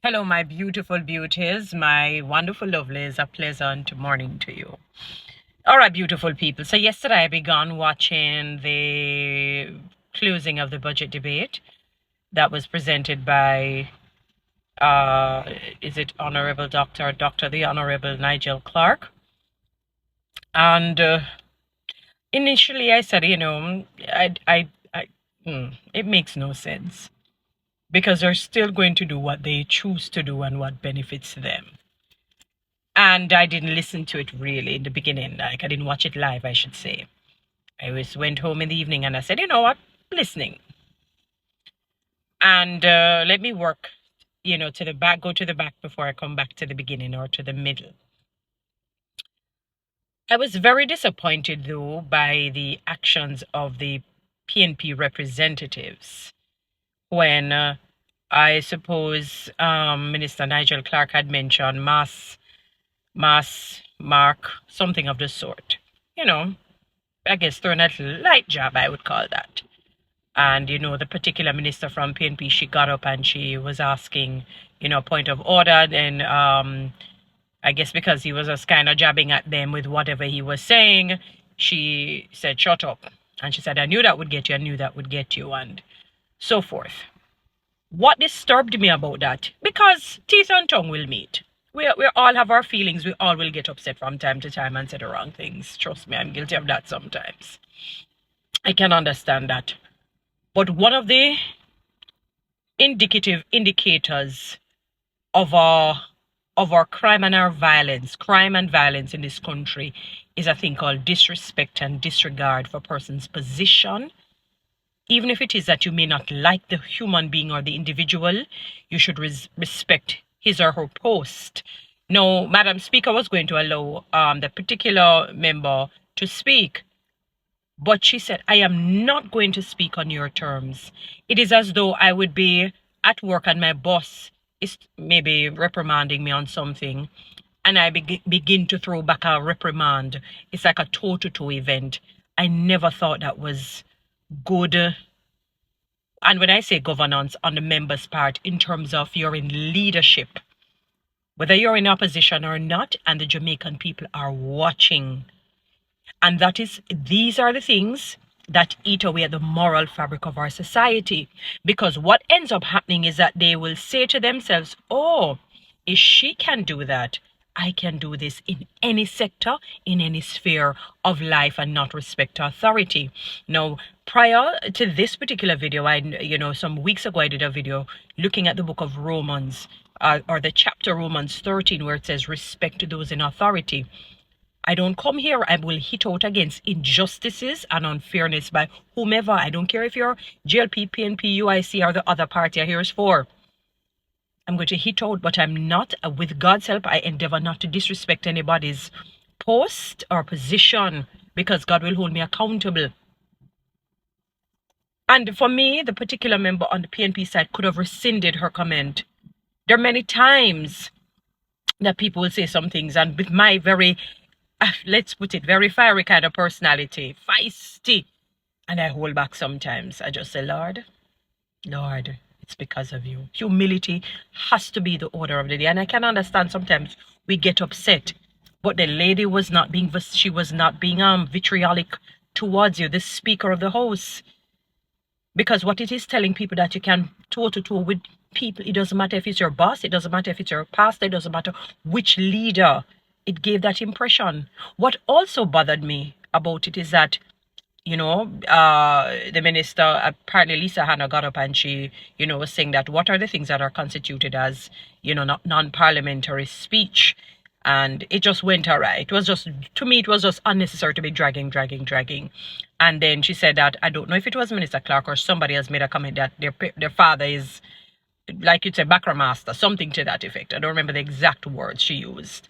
Hello, my beautiful beauties, my wonderful lovelies. A pleasant morning to you. All right, beautiful people. So, yesterday I began watching the closing of the budget debate that was presented by, is it Honorable Dr. the Honorable Nigel Clark? And initially I said, it makes no sense because they're still going to do what they choose to do and what benefits them. And I didn't listen to it really in the beginning. Like I didn't watch it live, I should say. Went home in the evening and I said, you know what, listening. And let me work, to the back, go to the back before I come back to the beginning or to the middle. I was very disappointed though by the actions of the PNP representatives when I suppose Minister Nigel Clark had mentioned mass mark, something of the sort. I guess throwing a light jab, I would call that. And, the particular minister from PNP, she got up and she was asking, point of order. And I guess because he was just kind of jabbing at them with whatever he was saying, she said, shut up. And she said, I knew that would get you, I knew that would get you, and so forth. What disturbed me about that? Because teeth and tongue will meet. We all have our feelings. We all will get upset from time to time and say the wrong things. Trust me, I'm guilty of that sometimes. I can understand that. But one of the indicative indicators of our crime and violence in this country is a thing called disrespect and disregard for a person's position. Even if it is that you may not like the human being or the individual, you should respect his or her post. No, Madam Speaker was going to allow the particular member to speak, but she said, I am not going to speak on your terms. It is as though I would be at work and my boss is maybe reprimanding me on something, and I begin to throw back a reprimand. It's like a toe-to-toe event. I never thought that was good. And when I say governance on the members' part, in terms of you're in leadership, whether you're in opposition or not, and the Jamaican people are watching. And these are the things that eat away at the moral fabric of our society. Because what ends up happening is that they will say to themselves, oh, if she can do that, I can do this in any sector, in any sphere of life, and not respect authority. Now, prior to this particular video, some weeks ago, I did a video looking at the book of Romans, or the chapter Romans 13, where it says, respect those in authority. I don't come here, I will hit out against injustices and unfairness by whomever. I don't care if you're GLP, PNP, UIC, or the other party I here is for. I'm going to hit out, but I'm not. With God's help, I endeavor not to disrespect anybody's post or position, because God will hold me accountable. And for me, the particular member on the PNP side could have rescinded her comment. There are many times that people will say some things, and with my very, let's put it, very fiery kind of personality, feisty, and I hold back sometimes. I just say, Lord, it's because of you. Humility has to be the order of the day. And I can understand sometimes we get upset, but the lady was not being vitriolic towards you, the Speaker of the House. Because what it is telling people that you can toe-to-toe with people, it doesn't matter if it's your boss, it doesn't matter if it's your pastor, it doesn't matter which leader. It gave that impression. What also bothered me about it is that, the minister, apparently Lisa Hanna, got up and she, was saying that what are the things that are constituted as, non-parliamentary speech. And it just went all right. To me, it was just unnecessary to be dragging. And then she said that, I don't know if it was Minister Clark or somebody else made a comment that their father is, like you'd say, background master, something to that effect. I don't remember the exact words she used.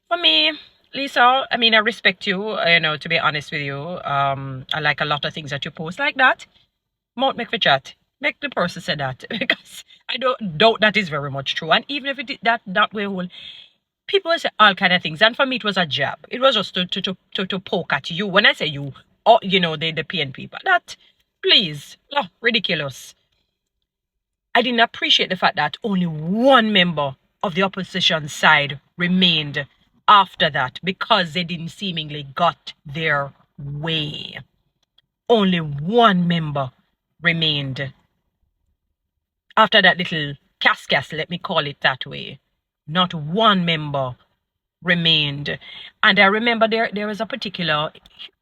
For me, Lisa, I respect you, to be honest with you. I like a lot of things that you post like that. Mount make for chat. Make the person say that. Because I don't doubt that is very much true. And even if it is that way, people say all kind of things. And for me, it was a jab. It was just to poke at you. When I say you, the PNP. But that, please, ridiculous. I didn't appreciate the fact that only one member of the opposition side remained after that because they didn't seemingly got their way. Only one member remained after that little cascas, let me call it that way. Not one member remained. And I remember there was a particular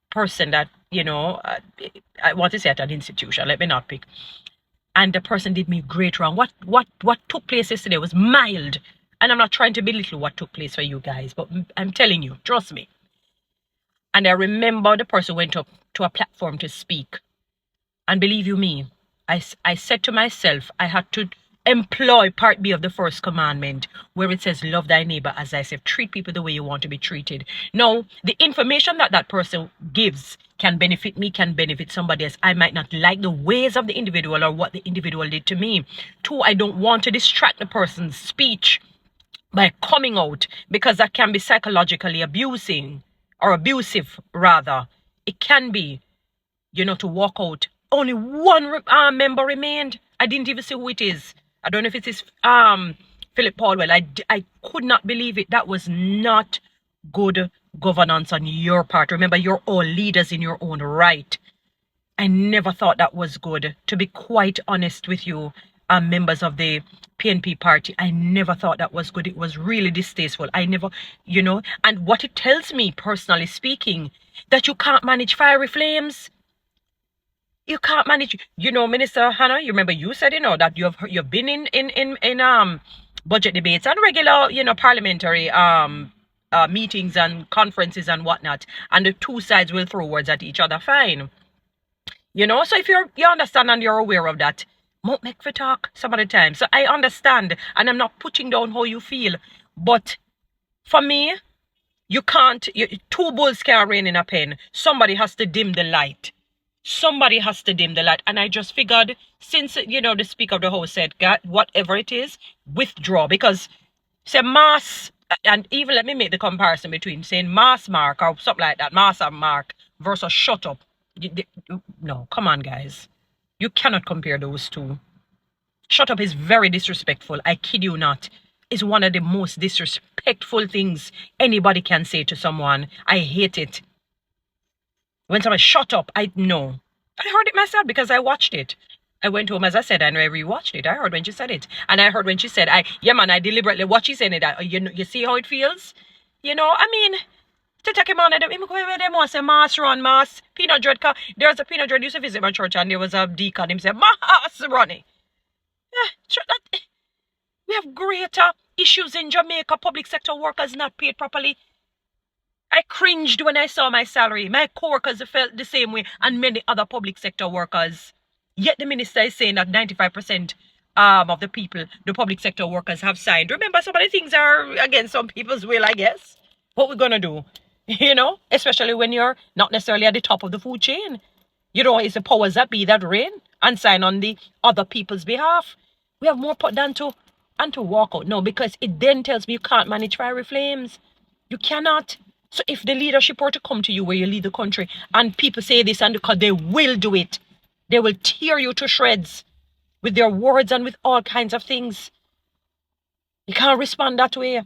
person that, I want to say at an institution, let me not pick. And the person did me great wrong. What took place yesterday was mild. And I'm not trying to belittle what took place for you guys, but I'm telling you, trust me. And I remember the person went up to a platform to speak. And believe you me, I said to myself, I had to employ part B of the first commandment where it says, love thy neighbor as thyself. Treat people the way you want to be treated. Now, the information that person gives can benefit me, can benefit somebody else. I might not like the ways of the individual or what the individual did to me. Two, I don't want to distract the person's speech by coming out because that can be psychologically abusing or abusive rather. It can be, to walk out. Only one member remained. I didn't even see who it is. I don't know if it is Philip Paulwell. I could not believe it. That was not good governance on your part. Remember, you're all leaders in your own right. I never thought that was good. To be quite honest with you, members of the PNP party, I never thought that was good. It was really distasteful. I never, and what it tells me, personally speaking, that you can't manage fiery flames. You can't manage, Minister Hannah, you remember you said, that you've been in budget debates and regular, parliamentary meetings and conferences and whatnot, and the two sides will throw words at each other, fine. So if you understand and you're aware of that, won't make for talk some of the time. So I understand, and I'm not putting down how you feel, but for me, two bulls can't reign in a pen. Somebody has to dim the light. Somebody has to dim the light. And I just figured, since, the Speaker of the House said, God, whatever it is, withdraw. Because, say, mass, and even let me make the comparison between saying mass mark or something like that, mass and mark versus shut up. No, come on, guys. You cannot compare those two. Shut up is very disrespectful. I kid you not. It's one of the most disrespectful things anybody can say to someone. I hate it. When someone shut up, I know. I heard it myself because I watched it. I went home, as I said, and I rewatched it. I heard when she said it. And I heard when she said, I deliberately watch she said it. You see how it feels? To take him on, they want to say mass run, mass, peanut dread. There's a peanut dread used to visit my church, and there was a deacon, him said, mass running. We have greater issues in Jamaica. Public sector workers not paid properly. I cringed when I saw my salary. My co-workers felt the same way, and many other public sector workers. Yet the minister is saying that 95% of the people, the public sector workers, have signed. Remember, some of the things are against some people's will, I guess. What we're gonna do? Especially when you're not necessarily at the top of the food chain. It's the powers that be that reign and sign on the other people's behalf. We have more put than to walk out. No, because it then tells me you can't manage fiery flames. You cannot. So if the leadership were to come to you where you lead the country and people say this, and because they will do it, they will tear you to shreds with their words and with all kinds of things. You can't respond that way.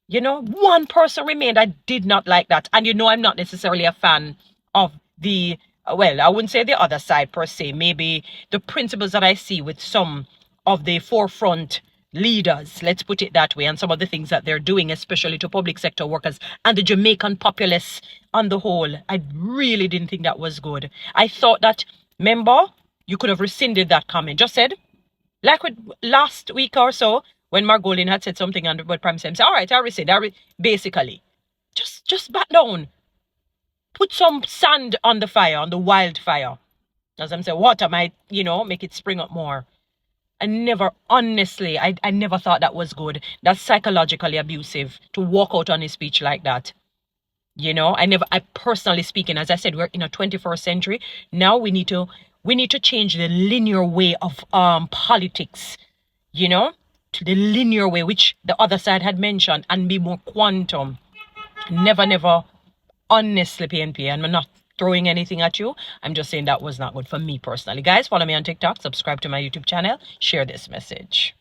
One person remained. I did not like that. And I'm not necessarily a fan of the, well, I wouldn't say the other side per se. Maybe the principles that I see with some of the forefront leaders, let's put it that way, and some of the things that they're doing, especially to public sector workers and the Jamaican populace on the whole. I really didn't think that was good. I thought that, member, you could have rescinded that comment. Just said, like with last week or so, when Margolin had said something on the Prime Minister, all right, I rescind. Basically, just back down. Put some sand on the fire, on the wildfire. As I'm saying, water might, make it spring up more. I never thought that was good. That's psychologically abusive to walk out on a speech like that. I personally speaking, as I said, we're in a 21st century. Now we need to change the linear way of politics, to the linear way, which the other side had mentioned, and be more quantum. Never, honestly, PNP, and I'm not throwing anything at you. I'm just saying that was not good for me personally. Guys, follow me on TikTok, subscribe to my YouTube channel, share this message.